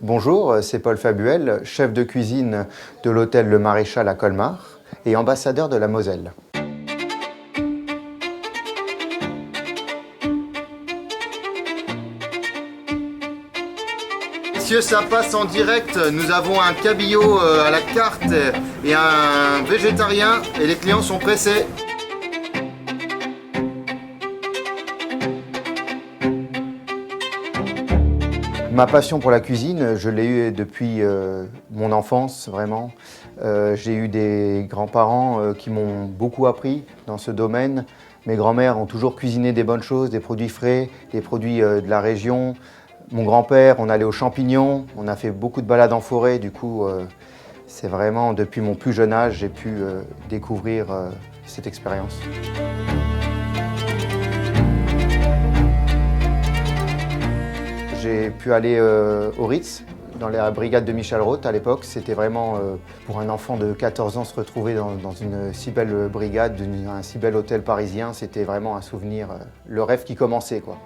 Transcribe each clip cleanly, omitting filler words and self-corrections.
Bonjour, c'est Paul Fabuel, chef de cuisine de l'hôtel Le Maréchal à Colmar et ambassadeur de la Moselle. Messieurs, ça passe en direct. Nous avons un cabillaud à la carte et un végétarien et les clients sont pressés. Ma passion pour la cuisine, je l'ai eue depuis mon enfance, vraiment. J'ai eu des grands-parents qui m'ont beaucoup appris dans ce domaine. Mes grands-mères ont toujours cuisiné des bonnes choses, des produits frais, des produits de la région. Mon grand-père, on allait aux champignons, on a fait beaucoup de balades en forêt. Du coup, c'est vraiment depuis mon plus jeune âge, j'ai pu découvrir cette expérience. J'ai pu aller au Ritz, dans la brigade de Michel Roth à l'époque. C'était vraiment, pour un enfant de 14 ans, se retrouver dans une si belle brigade, un si bel hôtel parisien, c'était vraiment un souvenir, le rêve qui commençait, quoi.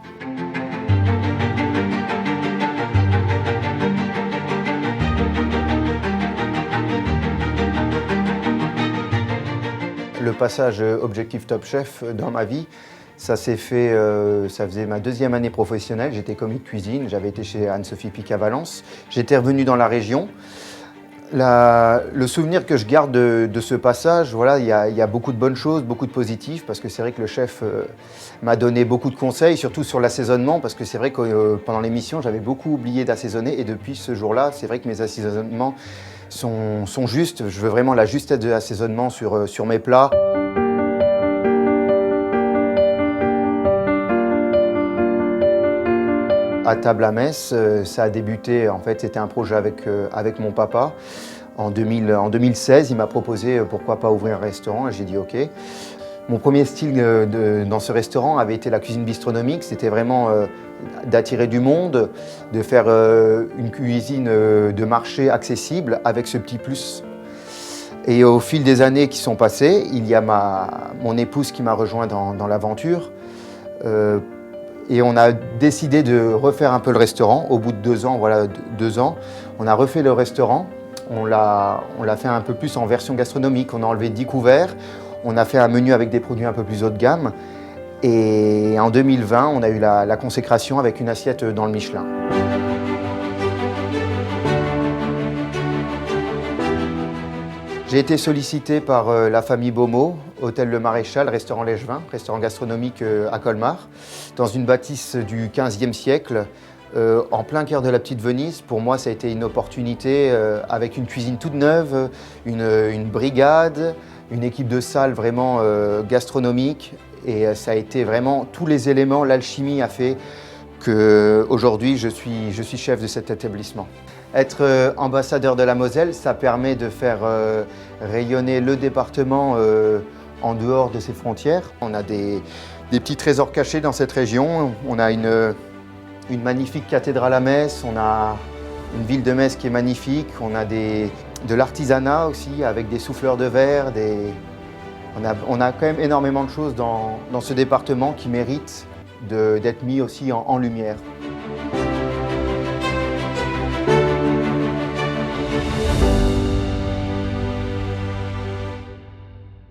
Le passage Objectif Top Chef dans ma vie, ça s'est fait, ça faisait ma deuxième année professionnelle. J'étais commis de cuisine, j'avais été chez Anne-Sophie Pic à Valence. J'étais revenu dans la région. Le souvenir que je garde de ce passage, voilà, il y a beaucoup de bonnes choses, beaucoup de positifs, parce que c'est vrai que le chef m'a donné beaucoup de conseils, surtout sur l'assaisonnement, parce que c'est vrai que pendant l'émission, j'avais beaucoup oublié d'assaisonner, et depuis ce jour-là, c'est vrai que mes assaisonnements sont justes. Je veux vraiment la justesse de l'assaisonnement sur mes plats. À table à Metz, ça a débuté, en fait, c'était un projet avec mon papa. En 2016, il m'a proposé pourquoi pas ouvrir un restaurant et j'ai dit OK. Mon premier style dans ce restaurant avait été la cuisine bistronomique. C'était vraiment d'attirer du monde, de faire une cuisine de marché accessible avec ce petit plus. Et au fil des années qui sont passées, il y a mon épouse qui m'a rejoint dans l'aventure. Et on a décidé de refaire un peu le restaurant. Au bout de 2 ans, voilà, 2 ans, on a refait le restaurant. On l'a fait un peu plus en version gastronomique. On a enlevé 10 couverts. On a fait un menu avec des produits un peu plus haut de gamme. Et en 2020, on a eu la consécration avec une assiette dans le Michelin. J'ai été sollicité par la famille Beaumont, hôtel Le Maréchal, restaurant Lèchevin, restaurant gastronomique à Colmar, dans une bâtisse du XVe siècle, en plein cœur de la petite Venise. Pour moi, ça a été une opportunité avec une cuisine toute neuve, une brigade, une équipe de salle vraiment gastronomique. Et ça a été vraiment tous les éléments, l'alchimie a fait qu'aujourd'hui, je suis chef de cet établissement. Être ambassadeur de la Moselle, ça permet de faire rayonner le département en dehors de ses frontières. On a des petits trésors cachés dans cette région. On a une magnifique cathédrale à Metz, on a une ville de Metz qui est magnifique, on a de l'artisanat aussi avec des souffleurs de verre. On a quand même énormément de choses dans ce département qui méritent d'être mis aussi en lumière.